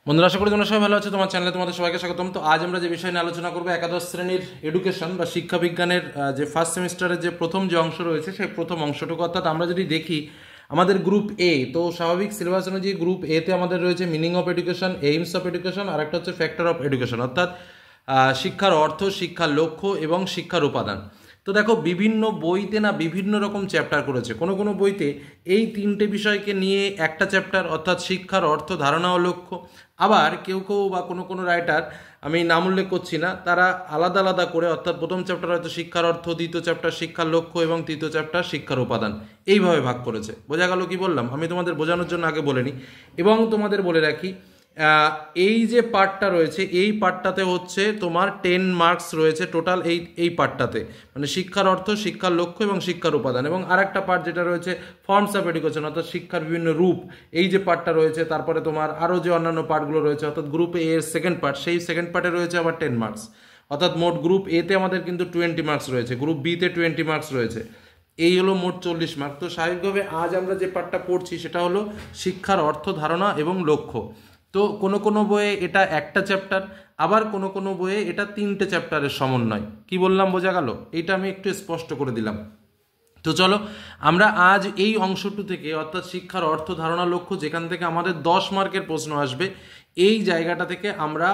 বন্ধুরা, আশা করি তোমরা সবাই ভালো আছো। তোমার চ্যানেলে তোমাদের সবাইকে স্বাগতম। তো আজ আমরা যে বিষয় নিয়ে আলোচনা করবো, একাদশ শ্রেণীর এডুকেশন বা শিক্ষা বিজ্ঞানের যে ফার্স্ট সেমিস্টারের যে প্রথম যে অংশ রয়েছে সেই প্রথম অংশটুকু। অর্থাৎ আমরা যদি দেখি আমাদের গ্রুপ এ, তো স্বাভাবিক সিলেবাস অনুযায়ী গ্রুপ এতে আমাদের রয়েছে meaning of education, aims of education, আর একটা হচ্ছে ফ্যাক্টর অফ এডুকেশন, অর্থাৎ শিক্ষার অর্থ, শিক্ষার লক্ষ্য এবং শিক্ষার উপাদান। তো দেখো, বিভিন্ন বইতে না বিভিন্ন রকম চ্যাপ্টার করেছে। কোনো কোনো বইতে এই তিনটে বিষয়কে নিয়ে একটা চ্যাপ্টার, অর্থাৎ শিক্ষার অর্থ, ধারণা ও লক্ষ্য। আবার কেউ কেউ বা কোনো কোনো রাইটার, আমি নাম উল্লেখ করছি না, তারা আলাদা আলাদা করে, অর্থাৎ প্রথম চ্যাপ্টার হয়তো শিক্ষার অর্থ, দ্বিতীয় চ্যাপ্টার শিক্ষার লক্ষ্য এবং তৃতীয় চ্যাপ্টার শিক্ষার উপাদান, এইভাবে ভাগ করেছে। বোঝা গেল কি বললাম? আমি তোমাদের বোঝানোর জন্য আগে বলে নিই এবং তোমাদের বলে রাখি, এই যে পার্টটা রয়েছে এই পার্টটাতে হচ্ছে তোমার 10 মার্কস রয়েছে টোটাল এই পার্টটাতে, মানে শিক্ষার অর্থ, শিক্ষার লক্ষ্য এবং শিক্ষার উপাদান। এবং আরেকটা পার্ট যেটা রয়েছে ফর্মস অফ এডুকেশন, অর্থাৎ শিক্ষার বিভিন্ন রূপ, এই যে পার্টটা রয়েছে। তারপরে তোমার আরও যে অন্যান্য পার্টগুলো রয়েছে, অর্থাৎ গ্রুপ এ এর সেকেন্ড পার্ট, সেই সেকেন্ড পার্টে রয়েছে আবার 10 মার্কস। অর্থাৎ মোট গ্রুপ এতে আমাদের কিন্তু 20 মার্কস রয়েছে, গ্রুপ বিতে 20 মার্কস রয়েছে। এই হলো মোট 40 মার্ক। তো স্বাভাবিকভাবে আজ আমরা যে পার্টটা পড়ছি সেটা হলো শিক্ষার অর্থ, ধারণা এবং লক্ষ্য। তো কোনো কোনো বইয়ে এটা একটা চ্যাপ্টার, আবার কোনো কোনো বইয়ে এটা 3টে চ্যাপ্টারের সমন্বয়। কি বললাম বোঝা গেল? এইটা আমি একটু স্পষ্ট করে দিলাম। তো চলো আমরা আজ এই অংশটু থেকে, অর্থাৎ শিক্ষার অর্থ, ধারণা, লক্ষ্য, যেখান থেকে আমাদের 10 মার্কের প্রশ্ন আসবে, এই জায়গাটা থেকে আমরা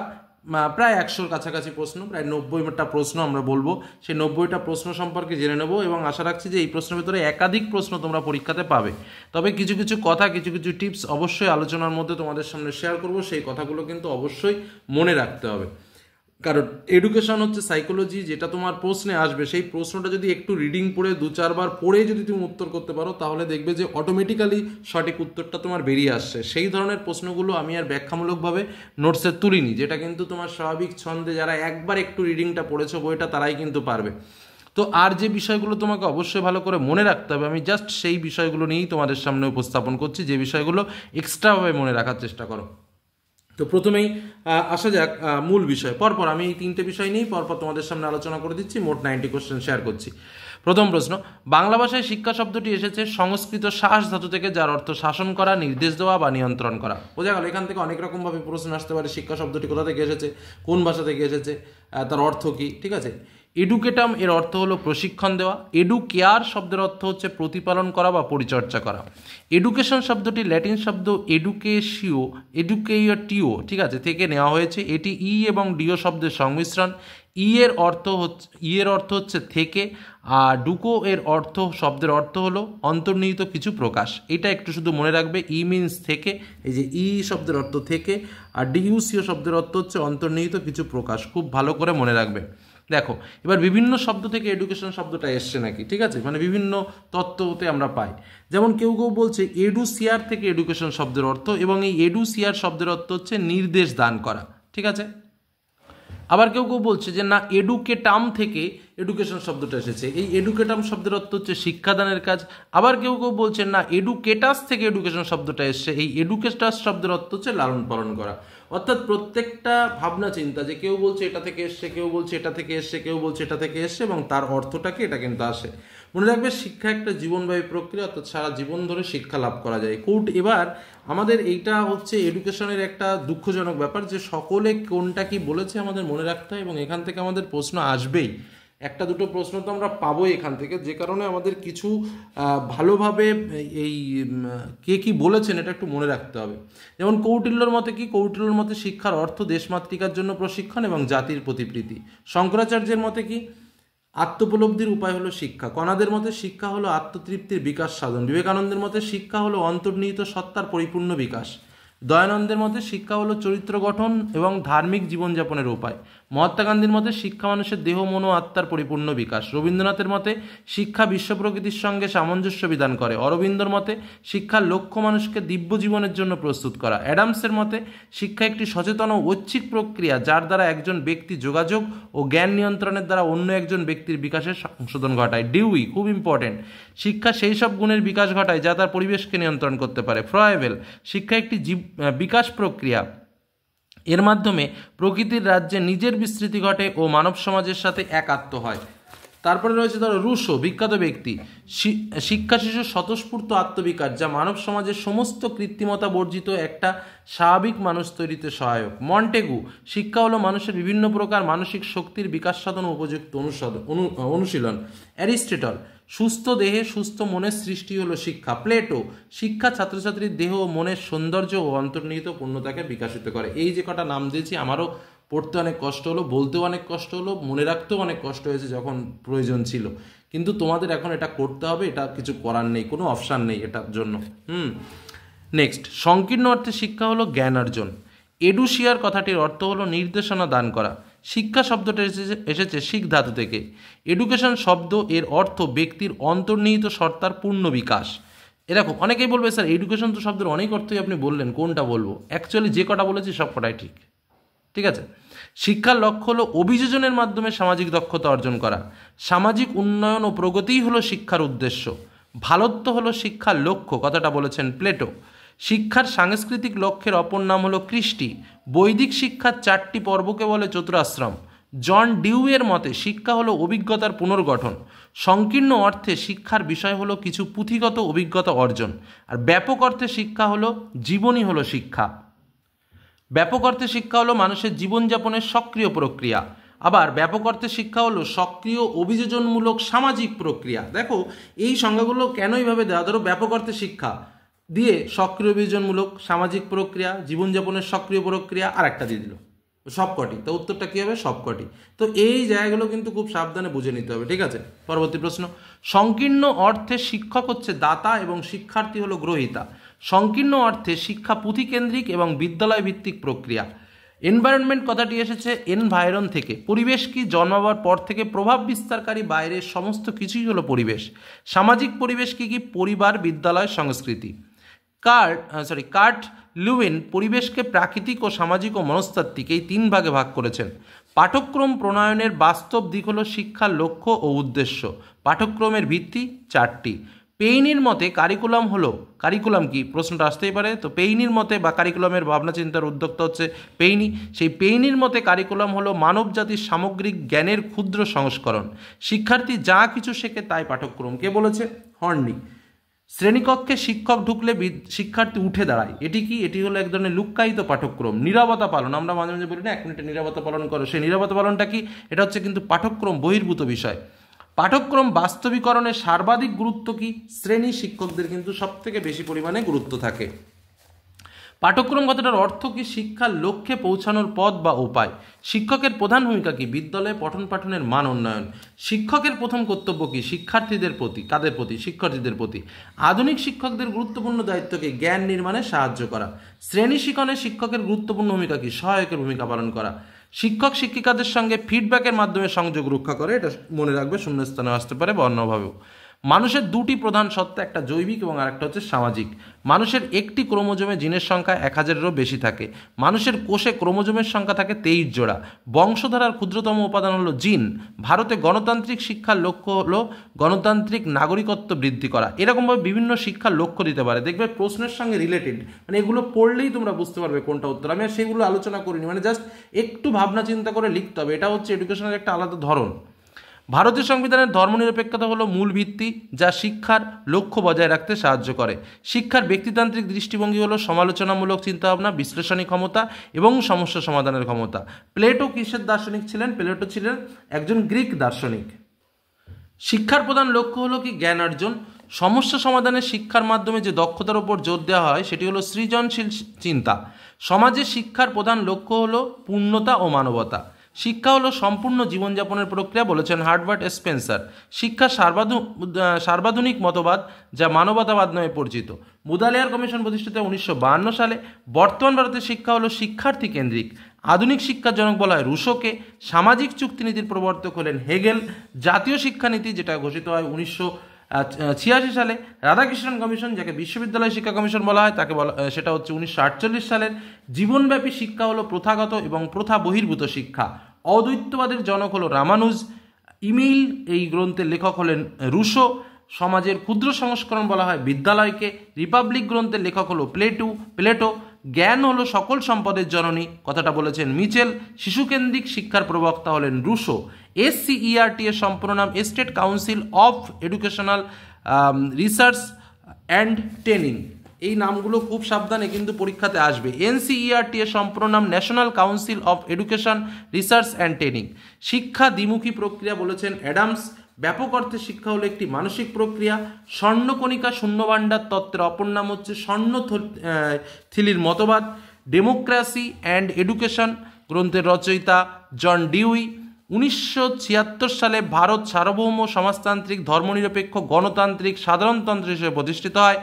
প্রায় 100-র কাছাকাছি প্রশ্ন, প্রায় 90টা প্রশ্ন আমরা বলবো। সেই 90টা প্রশ্ন সম্পর্কে জেনে নেব এবং আশা রাখছি যে এই প্রশ্নের ভিতরে একাধিক প্রশ্ন তোমরা পরীক্ষাতে পাবে। তবে কিছু কিছু কথা, কিছু কিছু টিপস অবশ্যই আলোচনার মধ্যে তোমাদের সামনে শেয়ার করব। সেই কথাগুলো কিন্তু অবশ্যই মনে রাখতে হবে, কারণ এডুকেশন হচ্ছে সাইকোলজি। যেটা তোমার প্রশ্নে আসবে সেই প্রশ্নটা যদি একটু রিডিং পড়ে 2-4 বার পড়ে যদি তুমি উত্তর করতে পারো, তাহলে দেখবে যে অটোমেটিক্যালি সঠিক উত্তরটা তোমার বেরিয়ে আসছে। সেই ধরনের প্রশ্নগুলো আমি আর ব্যাখ্যামূলকভাবে নোটসে তুলিনি, যেটা কিন্তু তোমার স্বাভাবিক ছন্দে যারা একবার একটু রিডিংটা পড়েছো বইটা, তারাই কিন্তু পারবে। তো আর যে বিষয়গুলো তোমাকে অবশ্যই ভালো করে মনে রাখতে হবে, আমি জাস্ট সেই বিষয়গুলো নিয়েই তোমাদের সামনে উপস্থাপন করছি, যে বিষয়গুলো এক্সট্রাভাবে মনে রাখার চেষ্টা করো। তো প্রথমেই আসা যাক মূল বিষয়। পরপর আমি এই 3টে বিষয় নিয়েই পরপর তোমাদের সামনে আলোচনা করে দিচ্ছি, মোট 90 কোশ্চেন শেয়ার করছি। প্রথম প্রশ্ন, বাংলা ভাষায় শিক্ষা শব্দটি এসেছে সংস্কৃত শাস ধাতু থেকে, যার অর্থ শাসন করা, নির্দেশ দেওয়া বা নিয়ন্ত্রণ করা। বোঝা গেল? এখান থেকে অনেক রকমভাবে প্রশ্ন আসতে পারে, শিক্ষা শব্দটি কোথা থেকে এসেছে, কোন ভাষা থেকে এসেছে, তার অর্থ কী। ঠিক আছে? এডুকেটাম এর অর্থ হলো প্রশিক্ষণ দেওয়া। এডুকেয়ার শব্দের অর্থ হচ্ছে প্রতিপালন করা বা পরিচর্যা করা। এডুকেশন শব্দটি ল্যাটিন শব্দ এডুকেটিও, ঠিক আছে, থেকে নেওয়া হয়েছে। এটি ই এবং ডিও শব্দের সংমিশ্রণ। ই এর অর্থ হচ্ছে থেকে, আর ডুকো এর অর্থ, শব্দের অর্থ হলো অন্তর্নিহিত কিছু প্রকাশ। এটা একটু শুধু মনে রাখবে, ই মিনস থেকে, এই যে ই শব্দের অর্থ থেকে, আর ডিইউসিও শব্দের অর্থ হচ্ছে অন্তর্নিহিত কিছু প্রকাশ। খুব ভালো করে মনে রাখবে। দেখো এবার বিভিন্ন শব্দ থেকে এডুকেশন শব্দটা এসছে নাকি, ঠিক আছে, মানে বিভিন্ন তত্ত্বতে আমরা পাই। যেমন কেউ কেউ বলছে এডুসিয়ার থেকে এডুকেশন শব্দের অর্থ, এবং এই এডুসিয়ার শব্দের অর্থ হচ্ছে নির্দেশ দান করা। ঠিক আছে? আবার কেউ কেউ বলছে যে না, এডুকেটাম থেকে এডুকেশন শব্দটা এসেছে। এই এডুকেটাম শব্দের অর্থ হচ্ছে শিক্ষাদানের কাজ। আবার কেউ কেউ বলছেন না, এডুকেটাস থেকে এডুকেশন শব্দটা এসছে। এই এডুকেটাস শব্দের অর্থ হচ্ছে লালন পালন করা। অর্থাৎ প্রত্যেকটা ভাবনা চিন্তা, যে কেউ বলছে এটা থেকে এসছে, কেউ বলছে এটা থেকে এসছে, কেউ বলছে এটা থেকে এসছে, এবং তার অর্থটাকে এটা কিন্তু আসে। মনে রাখবে, শিক্ষা একটা জীবনব্যাপী প্রক্রিয়া, অর্থাৎ সারা জীবন ধরে শিক্ষা লাভ করা যায়। এবার আমাদের এইটা হচ্ছে এডুকেশনের একটা দুঃখজনক ব্যাপার, যে সকলে কোনটা কি বলেছে আমাদের মনে রাখতে হয়, এবং এখান থেকে আমাদের প্রশ্ন আসবেই। একটা দুটো প্রশ্ন তো আমরা পাবোই এখান থেকে, যে কারণে আমাদের কিছু ভালোভাবে এই কে কি বলেছেন এটা একটু মনে রাখতে হবে। যেমন কৌটিল্যর মতে কি, কৌটিল্যর মতে শিক্ষার অর্থ দেশমাতৃকার জন্য প্রশিক্ষণ এবং জাতির প্রতি প্রীতি। শঙ্করাচার্যের মতে কি, আত্মোপলব্ধির উপায় হলো শিক্ষা। কণাদের মতে শিক্ষা হলো আত্মতৃপ্তির বিকাশ সাধন। বিবেকানন্দের মতে শিক্ষা হলো অন্তর্নিহিত সত্তার পরিপূর্ণ বিকাশ। দয়ানন্দের মতে শিক্ষা হলো চরিত্র গঠন এবং ধার্মিক জীবনযাপনের উপায়। মহাত্মা গান্ধীর মতে শিক্ষা মানুষের দেহ, মন ও আত্মার পরিপূর্ণ বিকাশ। রবীন্দ্রনাথের মতে শিক্ষা বিশ্ব প্রকৃতির সঙ্গে সামঞ্জস্য বিধান করে। অরবিন্দর মতে শিক্ষার লক্ষ্য মানুষকে দিব্য জীবনের জন্য প্রস্তুত করা। অ্যাডামসের মতে শিক্ষা একটি সচেতন ও ঐচ্ছিক প্রক্রিয়া, যার দ্বারা একজন ব্যক্তি যোগাযোগ ও জ্ঞান নিয়ন্ত্রণের দ্বারা অন্য একজন ব্যক্তির বিকাশের সংশোধন ঘটায়। ডিউই, খুব ইম্পর্টেন্ট, শিক্ষা সেই সব গুণের বিকাশ ঘটায় যা তার পরিবেশকে নিয়ন্ত্রণ করতে পারে। ফ্রয়েভেল, শিক্ষা একটি বিকাশ প্রক্রিয়া, এর মাধ্যমে প্রকৃতির রাজ্যে নিজের বিস্তৃতি ঘটে ও মানব সমাজের সাথে একাত্ম হয়। তারপরে রয়েছে ধরো রুশো, বিখ্যাত ব্যক্তি, শিক্ষা শিশুর স্বতঃস্ফূর্ত আত্মবিকাশ যা মানব সমাজের সমস্ত কৃত্রিমতা বর্জিত একটা স্বাভাবিক মানুষ তৈরিতে সহায়ক। মন্টেগু, শিক্ষা হলো মানুষের বিভিন্ন প্রকার মানসিক শক্তির বিকাশ সাধন উপযুক্ত অনুশীলন। অ্যারিস্টটল, সুস্থ দেহে সুস্থ মনের সৃষ্টি হলো শিক্ষা। প্লেটো, শিক্ষা ছাত্রছাত্রীর দেহ ও মনের সৌন্দর্য ও অন্তর্নিহিত পূর্ণতাকে বিকাশিত করে। এই যে কটা নাম দিয়েছি আমারও পড়তে অনেক কষ্ট হলো, বলতেও অনেক কষ্ট হলো, মনে রাখতেও অনেক কষ্ট হয়েছে যখন প্রয়োজন ছিল, কিন্তু তোমাদের এখন এটা করতে হবে, এটা কিছু করার নেই, কোনো অপশান নেই এটার জন্য। নেক্সট, সংকীর্ণ অর্থে শিক্ষা হলো জ্ঞান অর্জন। এডুশিয়ার কথাটির অর্থ হলো নির্দেশনা দান করা। শিক্ষা শব্দটা এসেছে শিখ ধাতু থেকে। এডুকেশন শব্দ এর অর্থ ব্যক্তির অন্তর্নিহিত সত্তার পূর্ণ বিকাশ। এরকম অনেকেই বলবে স্যার এডুকেশন তো শব্দের অনেক অর্থই আপনি বললেন, কোনটা বলবো? অ্যাকচুয়ালি যে কটা বলেছি সব কটাই ঠিক, ঠিক আছে। শিক্ষার লক্ষ্য হলো অভিযোজনের মাধ্যমে সামাজিক দক্ষতা অর্জন করা। সামাজিক উন্নয়ন ও প্রগতিই হলো শিক্ষার উদ্দেশ্য। ভালোত্ব হলো শিক্ষার লক্ষ্য, কথাটা বলেছেন প্লেটো। শিক্ষার সাংস্কৃতিক লক্ষ্যের অপর নাম হলো কৃষ্টি। বৈদিক শিক্ষার 4টি পর্বকে বলে চতুরাশ্রম। জন ডিউয়ের মতে শিক্ষা হলো অভিজ্ঞতার পুনর্গঠন। সংকীর্ণ অর্থে শিক্ষার বিষয় হলো কিছু পুঁথিগত অভিজ্ঞতা অর্জন। আর ব্যাপক অর্থে শিক্ষা হলো জীবনই হলো শিক্ষা। ব্যাপক অর্থে শিক্ষা হলো মানুষের জীবনযাপনের সক্রিয় প্রক্রিয়া। আবার ব্যাপক অর্থে শিক্ষা হলো সক্রিয় অভিযোজনমূলক সামাজিক প্রক্রিয়া। দেখো এই সংজ্ঞাগুলো কেন এইভাবে দেওয়া, ধরো ব্যাপক অর্থে শিক্ষা দিয়ে সক্রিয় অভিযোজনমূলক সামাজিক প্রক্রিয়া, জীবনযাপনের সক্রিয় প্রক্রিয়া, আর একটা দিয়ে দিল সবকটি, তো উত্তরটা কী হবে? সবকটি। তো এই জায়গাগুলো কিন্তু খুব সাবধানে বুঝে নিতে হবে, ঠিক আছে। পরবর্তী প্রশ্ন, সংকীর্ণ অর্থে শিক্ষক হচ্ছে দাতা এবং শিক্ষার্থী হলো গ্রহীতা। সংকীর্ণ অর্থে শিক্ষা পুঁথিকেন্দ্রিক এবং বিদ্যালয় ভিত্তিক প্রক্রিয়া। এনভায়রনমেন্ট কথাটি এসেছে এনভায়রন থেকে। পরিবেশ কি? জন্মাবার পর থেকে প্রভাব বিস্তারকারী বাইরের সমস্ত কিছুই হলো পরিবেশ। সামাজিক পরিবেশ কি কি? পরিবার, বিদ্যালয়, সংস্কৃতি। কার্ট লুইন পরিবেশকে প্রাকৃতিক ও সামাজিক ও মনস্তাত্ত্বিক এই 3 ভাগে ভাগ করেছেন। পাঠ্যক্রম প্রণয়নের বাস্তব দিক হলো শিক্ষার লক্ষ্য ও উদ্দেশ্য। পাঠ্যক্রমের ভিত্তি 4টি। পেইনির মতে কারিকুলাম কি? প্রশ্নটা আসতেই পারে। তো পেইনির মতে বা কারিকুলামের ভাবনা চিন্তার উদ্যোক্তা হচ্ছে পেইনি। সেই পেইনির মতে কারিকুলাম হলো মানব জাতির সামগ্রিক জ্ঞানের ক্ষুদ্র সংস্করণ। শিক্ষার্থী যা কিছু শেখে তাই পাঠ্যক্রম। কে বলেছে? হর্নি। শ্রেণীকক্ষে শিক্ষক ঢুকলে শিক্ষার্থী উঠে দাঁড়ায়, এটি কি? এটি হলো এক ধরনের লুক্কায়িত পাঠ্যক্রম। নীরবতা পালন, আমরা মাঝে মাঝে বলি না 1 মিনিটে নীরবতা পালন করো, সেই নীরবতা পালনটা কি? এটা হচ্ছে কিন্তু পাঠ্যক্রম বহির্ভূত বিষয়। পাঠ্যক্রম বাস্তবিকরণের সর্বাধিক গুরুত্ব কি? শ্রেণী শিক্ষকদের কিন্তু সবথেকে বেশি পরিমাণে গুরুত্ব থাকে। পাঠ্যক্রম কথাটার অর্থ কি? শিক্ষার লক্ষ্যে পৌঁছানোর পথ বা উপায়। শিক্ষকের প্রধান ভূমিকা কি? বিদ্যালয়ে পঠন পাঠনের মান উন্নয়ন। শিক্ষকের প্রথম কর্তব্য কি? শিক্ষার্থীদের প্রতি। কাদের প্রতি? শিক্ষার্থীদের প্রতি। আধুনিক শিক্ষকদের গুরুত্বপূর্ণ দায়িত্ব কি? জ্ঞান নির্মাণে সাহায্য করা। শ্রেণী শিক্ষণে শিক্ষকের গুরুত্বপূর্ণ ভূমিকা কি? সহায়কের ভূমিকা পালন করা। শিক্ষক শিক্ষিকাদের সঙ্গে ফিডব্যাকের মাধ্যমে সংযোগ রক্ষা করে, এটা মনে রাখবে, শূন্যস্থানে আসতে পারে বা অন্যভাবেও। মানুষের 2টি প্রধান সত্তা, একটা জৈবিক এবং আরেকটা হচ্ছে সামাজিক। মানুষের একটি ক্রোমোজোমে জিনের সংখ্যা 1000-এরও বেশি থাকে। মানুষের কোষে ক্রোমোজোমের সংখ্যা থাকে 23 জোড়া। বংশধারার ক্ষুদ্রতম উপাদান হলো জিন। ভারতে গণতান্ত্রিক শিক্ষার লক্ষ্য হলো গণতান্ত্রিক নাগরিকত্ব বৃদ্ধি করা। এরকমভাবে বিভিন্ন শিক্ষার লক্ষ্য দিতে পারে, দেখবে প্রশ্নের সঙ্গে রিলেটেড, মানে এগুলো পড়লেই তোমরা বুঝতে পারবে কোনটা উত্তর। আমি আর সেগুলো আলোচনা করিনি, মানে জাস্ট একটু ভাবনা চিন্তা করে লিখতে হবে, এটা হচ্ছে এডুকেশনের একটা আলাদা ধরন। ভারতীয় সংবিধানের ধর্মনিরপেক্ষতা হলো মূল ভিত্তি, যা শিক্ষার লক্ষ্য বজায় রাখতে সাহায্য করে। শিক্ষার ব্যক্তিতান্ত্রিক দৃষ্টিভঙ্গি হলো সমালোচনামূলক চিন্তাভাবনা, বিশ্লেষণী ক্ষমতা এবং সমস্যা সমাধানের ক্ষমতা। প্লেটো কিসের দার্শনিক ছিলেন? প্লেটো ছিলেন একজন গ্রিক দার্শনিক। শিক্ষার প্রধান লক্ষ্য হলো কি? জ্ঞান অর্জন। সমস্যা সমাধানের শিক্ষার মাধ্যমে যে দক্ষতার উপর জোর দেওয়া হয় সেটি হলো সৃজনশীল চিন্তা। সমাজে শিক্ষার প্রধান লক্ষ্য হলো পূর্ণতা ও মানবতা। শিক্ষা হলো সম্পূর্ণ জীবনযাপনের প্রক্রিয়া, বলেছেন হার্বার্ট স্পেন্সার। শিক্ষা সার্বাধুনিক মতবাদ যা মানবতাবাদ নামে পরিচিত। মুদালিয়ার কমিশন প্রতিষ্ঠিত 1952 সালে। বর্তমান ভারতের শিক্ষা হলো শিক্ষার্থী কেন্দ্রিক। আধুনিক শিক্ষার জনক বলা হয় রুশোকে। সামাজিক চুক্তিনীতির প্রবর্তক হলেন হেগেল। জাতীয় শিক্ষানীতি যেটা ঘোষিত হয় 1986 সালে। রাধাকৃষ্ণন কমিশন, যাকে বিশ্ববিদ্যালয় শিক্ষা কমিশন বলা হয়, সেটা হচ্ছে 1948 সালের। জীবনব্যাপী শিক্ষা হলো প্রথাগত এবং প্রথা বহির্ভূত শিক্ষা। অদ্বৈতবাদের জনক হলো রামানুজ। ইমেইল এই গ্রন্থের লেখক হলেন রুশো। সমাজের ক্ষুদ্র সংস্করণ বলা হয় বিদ্যালয়কে। রিপাবলিক গ্রন্থের লেখক হলো প্লেটো। জ্ঞান হলো সকল সম্পদের জননী, কথাটা বলেছেন মিচেল। শিশুকেন্দ্রিক শিক্ষার প্রবক্তা হলেন রুশো। SCERT এর সম্পূর্ণ নাম state council of educational research and training. এই নামগুলো খুব সাবধানে কিন্তু পরীক্ষাতে আসবে। NCERT এর সম্পূর্ণ নাম national council of education research and training. শিক্ষা দ্বিমুখী প্রক্রিয়া বলেছেন অ্যাডামস। ব্যাপক অর্থে শিক্ষা হলো একটি মানসিক প্রক্রিয়া। স্বর্ণকণিকা শূন্যভাণ্ডার তত্ত্বের অপর নাম হচ্ছে থিলির মতবাদ। ডেমোক্রেসি অ্যান্ড এডুকেশন গ্রন্থের রচয়িতা জন ডিউই। 1976 সালে ভারত সার্বভৌম সমাজতান্ত্রিক ধর্মনিরপেক্ষ গণতান্ত্রিক সাধারণতন্ত্র হিসেবে প্রতিষ্ঠিত হয়।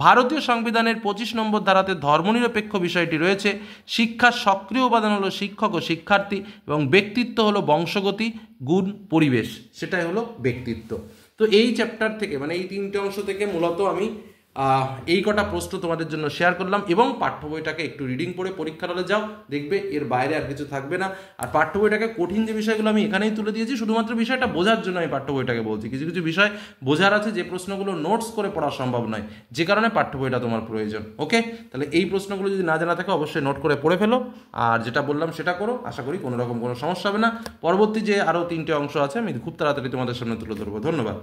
ভারতীয় সংবিধানের 25 নম্বর ধারাতে ধর্মনিরপেক্ষ বিষয়টি রয়েছে। শিক্ষার সক্রিয় উপাদান হলো শিক্ষক ও শিক্ষার্থী, এবং ব্যক্তিত্ব হলো বংশগতি, গুণ, পরিবেশ, সেটাই হলো ব্যক্তিত্ব। তো এই চ্যাপ্টার থেকে মানে এই 3টে অংশ থেকে মূলত আমি এই কটা প্রশ্ন তোমাদের জন্য শেয়ার করলাম। এবং পাঠ্য বইটাকে একটু রিডিং করে পরীক্ষার হলে যাও, দেখবে এর বাইরে আর কিছু থাকবে না। আর পাঠ্য বইটাকে কঠিন যে বিষয়গুলো আমি এখানেই তুলে দিয়েছি, শুধুমাত্র বিষয়টা বোঝার জন্য আমি পাঠ্য বইটাকে বলছি। কিছু কিছু বিষয় বোঝার আছে যে প্রশ্নগুলো নোটস করে পড়া সম্ভব নয়, যে কারণে পাঠ্য বইটা তোমার প্রয়োজন। ওকে, তাহলে এই প্রশ্নগুলো যদি না জানা থাকে অবশ্যই নোট করে পড়ে ফেলো, আর যেটা বললাম সেটা করো। আশা করি কোনো রকম কোনো সমস্যা হবে না। পরবর্তী যে আরও 3টে অংশ আছে আমি খুব তাড়াতাড়ি তোমাদের সামনে তুলে ধরবো। ধন্যবাদ।